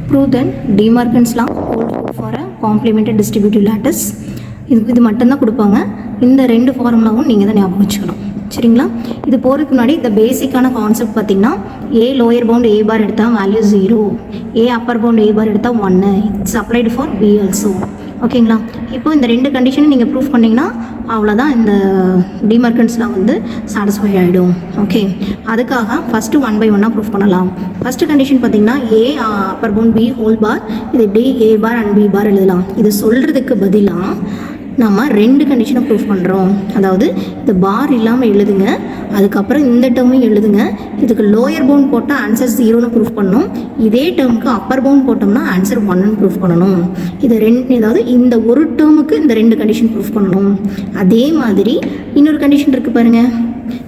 Prove then De Morgan's law hold good for a complementary distributive lattice. இது மட்டும்தான் கொடுப்பாங்க. இந்த ரெண்டு ஃபார்முலாவும் நீங்கள் தான் ஞாபகம் வச்சுக்கணும். சரிங்களா? இது போகிறதுக்கு முன்னாடி இந்த பேசிக்கான கான்செப்ட் பார்த்தீங்கன்னா ஏ லோயர் பவுண்ட் ஏ பார் எடுத்தால் value 0, A upper bound A bar எடுத்தால் 1. It's applied for B also. ஓகேங்களா? இப்போ இந்த ரெண்டு கண்டிஷனும் நீங்கள் ப்ரூஃப் பண்ணிங்கன்னா அவ்வளோதான், இந்த De Morgan's law வந்து சாட்டிஸ்ஃபை ஆகிடும். ஓகே, அதுக்காக ஃபஸ்ட்டு 1 by 1 ப்ரூஃப் பண்ணலாம். ஃபஸ்ட்டு கண்டிஷன் பார்த்தீங்கன்னா ஏ அப்பர் பவுண்ட் பி ஹோல் பார், இது எப்படி ஏ பார் அண்ட் பி பார் எழுதலாம். இது சொல்கிறதுக்கு பதிலாக நம்ம ரெண்டு கண்டிஷனை ப்ரூஃப் பண்ணுறோம். அதாவது இந்த பார் இல்லாமல் எழுதுங்க, அதுக்கப்புறம் இந்த டேர்மையும் எழுதுங்க. இதுக்கு லோயர் பவுண்ட் போட்டால் ஆன்சர் 0ன்னு ப்ரூஃப் பண்ணணும். இதே டேர்முக்கு அப்பர் பவுண்ட் போட்டோம்னா ஆன்சர் 1ன்னு ப்ரூஃப் பண்ணணும். இது அதாவது இந்த ஒரு டேர்முக்கு இந்த ரெண்டு கண்டிஷன் ப்ரூஃப் பண்ணணும். அதே மாதிரி இன்னொரு கண்டிஷன் இருக்குது பாருங்கள்,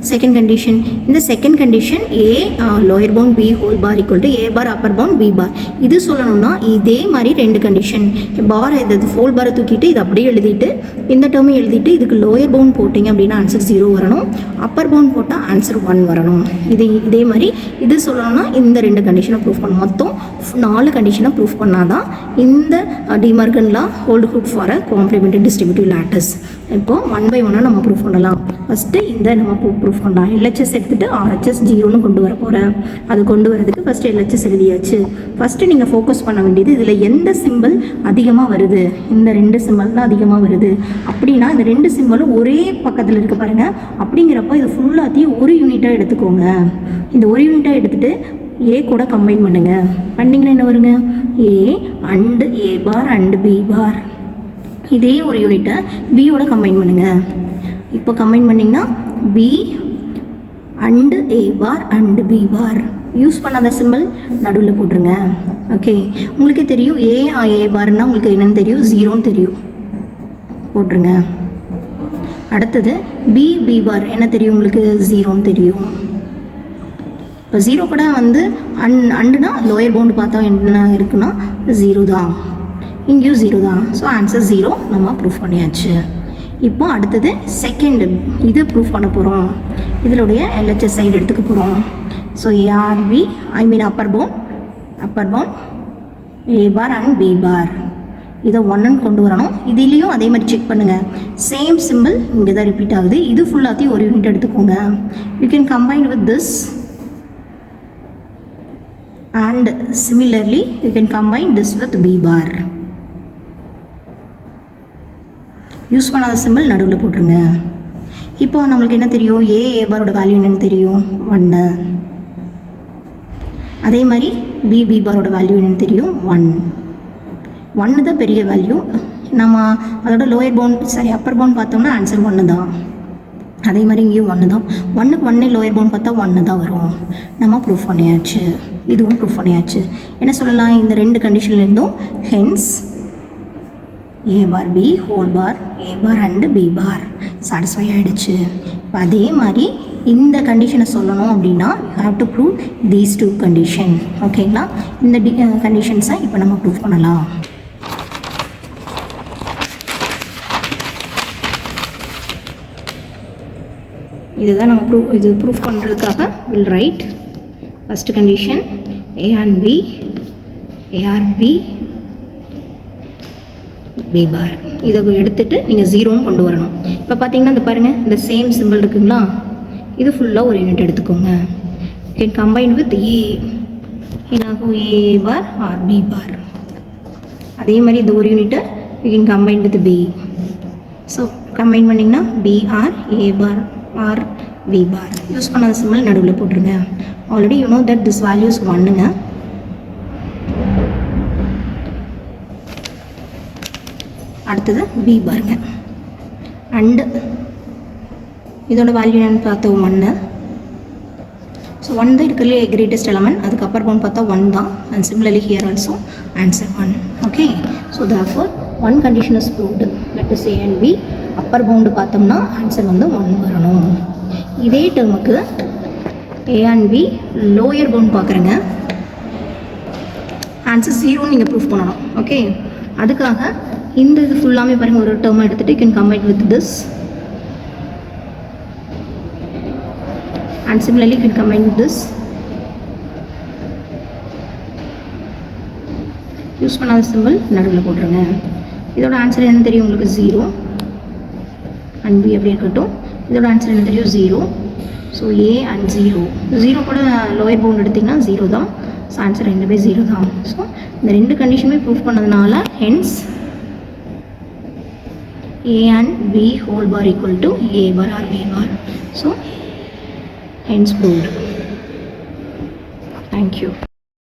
செகண்ட் கண்டிஷன். இந்த second condition A lower bound B whole bar equal to A bar upper bound B bar. இது சொல்லணும்னா இதே மாதிரி ரெண்டு கண்டிஷன். பார் இது ஹோல் பாரை தூக்கிட்டு இது அப்படியே எழுதிட்டு இந்த டேர்மை எழுதிட்டு இதுக்கு லோயர் பவுண்ட் போட்டிங்க அப்படின்னா ஆன்சர் 0 வரணும், அப்பர் பவுண்ட் போட்டால் ஆன்சர் 1 வரணும். இதே மாதிரி இது சொல்லணும்னா இந்த ரெண்டு கண்டிஷனை ப்ரூஃப் பண்ணணும். மொத்தம் 4 கண்டிஷனை ப்ரூஃப் பண்ணாதான் இந்த De Morgan's law hold good for a complementary distributive lattice. இப்போது 1 by 1 நம்ம ப்ரூஃப் பண்ணலாம். ஃபஸ்ட்டு இந்த நம்ம ப்ரூஃப் பண்ணலாம். LHS எடுத்துகிட்டு RHS 0ன்னு கொண்டு வர போகிறேன். அது கொண்டு வரதுக்கு ஃபஸ்ட்டு LHS எழுதியாச்சு. ஃபஸ்ட்டு நீங்கள் ஃபோக்கஸ் பண்ண வேண்டியது இதில் எந்த சிம்பிள் அதிகமாக வருது. இந்த ரெண்டு சிம்பிள் தான் அதிகமாக வருது அப்படின்னா இந்த ரெண்டு சிம்பிளும் ஒரே பக்கத்தில் இருக்க பாருங்கள். அப்படிங்கிறப்போ இது ஃபுல்லாத்தையும் ஒரு யூனிட்டாக எடுத்துக்கோங்க. இந்த ஒரு யூனிட்டாக எடுத்துகிட்டு ஏ கூட கம்பைன் பண்ணுங்கள். பண்ணிங்கன்னா என்ன வருங்க, A and A bar and B bar. இதே ஒரு யூனிட்டை பியோட கம்பைன் பண்ணுங்கள். இப்போ கம்பைன் பண்ணிங்கன்னா B and A bar and B bar. Use பண்ணாத சிம்பிள் நடுவில் போட்டுருங்க. ஓகே, உங்களுக்கே தெரியும் ஏ பார்னால் உங்களுக்கு என்னென்னு தெரியும், 0ன்னு தெரியும், போட்டுருங்க. அடுத்தது பி பார் என்ன தெரியும் உங்களுக்கு, 0ன்னு தெரியும். இப்போ 0 கூட வந்து அண்டுனா லோயர் பவுண்டு பார்த்தா என்ன இருக்குன்னா 0 தான், இங்கேயும் 0 தான். ஸோ ஆன்சர் 0 நம்ம ப்ரூஃப் பண்ணியாச்சு. இப்போ அடுத்தது செகண்ட் இது ப்ரூஃப் பண்ண போகிறோம். இதனுடைய LHS சைடு எடுத்துக்க போகிறோம். So A R B upper bound A bar and B bar இதை 1ன்னு கொண்டு வரணும். இதுலேயும் அதே மாதிரி செக் பண்ணுங்கள், சேம் சிம்பிள் இங்கே தான் ரிப்பீட் ஆகுது. இது ஃபுல்லாத்தையும் ஒரு யூனிட் எடுத்துக்கோங்க. You can combine with this and similarly you can combine this with B bar. Use பண்ணாத சிம்பிள் நடுவில் போட்டுருங்க. இப்போ நம்மளுக்கு என்ன தெரியும், ஏ பாரோட வேல்யூ என்னென்னு தெரியும், 1. அதே மாதிரி பி பாரோட வேல்யூ என்னென்னு தெரியும், 1 தான் பெரிய வேல்யூ. நம்ம அதோட லோயர் பவுண்ட் அப்பர் பவுண்ட் பார்த்தோம்னா ஆன்சர் 1 தான். அதே மாதிரி இங்கேயும் 1 தான். 1க்கு 1 லோயர் பவுண்ட் பார்த்தா 1 தான் வரும். நம்ம ப்ரூஃப் பண்ணியாச்சு. இதுவும் ப்ரூஃப் பண்ணியாச்சு. என்ன சொல்லலாம், இந்த ரெண்டு கண்டிஷன்லேருந்தும் hence A bar B whole bar A bar and B bar satisfy ஆகிடுச்சு. இப்போ அதே மாதிரி இந்த கண்டிஷனை சொல்லணும் அப்படின்னா you have to prove these 2 condition. ஓகேங்களா? இந்த கண்டிஷன்ஸை இப்போ நம்ம ப்ரூவ் பண்ணலாம். இதுதான் நம்ம இது ப்ரூஃப் பண்ணுறதுக்காக will write first condition A and B A or B B bar. இதை எடுத்துகிட்டு நீங்கள் 0ன்னு கொண்டு வரணும். இப்போ பார்த்தீங்கன்னா இந்த பாருங்கள், இந்த சேம் சிம்பிள் இருக்குங்களா, இது ஃபுல்லாக ஒரு யூனிட் எடுத்துக்கோங்க. கேன் கம்பைன் வித் ஏ, என்னாகும் ஏ பார் ஆர் பி பார். அதே மாதிரி இந்த ஒரு யூனிட்டை you can combine with B. So combine பண்ணிங்கன்னா B or A bar or B bar. Use பண்ணாத சிம்பிள் நடுவில் போட்டுருங்க. Already you know that this values 1ங்க. அடுத்தது பி பாருங்க, அண்டு இதோட வேல்யூ என்னன்னு பார்த்தோம் 1. ஸோ 1 தான் இருக்கிறதுலே கிரேட்டஸ்ட் எலமெண்ட். அதுக்கு அப்பர் பவுண்ட் பார்த்தா 1 தான். And similarly here also answer 1. Okay, so therefore 1 condition is proved. Let us A and B upper bound பார்த்தோம்னா ஆன்சர் வந்து 1 வரணும். இதே டேர்முக்கு A and B lower bound பார்க்குறேங்க, ஆன்சர் 0ன்னு நீங்கள் ப்ரூஃப் பண்ணணும். ஓகே, அதுக்காக இந்த இது ஃபுல்லாமே பாருங்கள், ஒரு டேர்மாக எடுத்துகிட்டு you can combine with this and similarly you can combine with this use பண்ணாத சிம்பிள் நடுவில் போட்டுருங்க. இதோட ஆன்சர் என்ன தெரியும் உங்களுக்கு? 0 அண்ட் பி எப்படி இருக்கட்டும். இதோட ஆன்சர் என்ன தெரியும்? 0. ஸோ ஏ அண்ட் 0 கூட லோயர் பவுண்ட் எடுத்திங்கன்னா 0 தான். ஸோ ஆன்சர் ரெண்டுமே 0 தான். ஸோ இந்த ரெண்டு கண்டிஷனுமே ப்ரூஃப் பண்ணதுனால hence A and B whole bar equal to A bar or B bar. So hence proved. Thank you.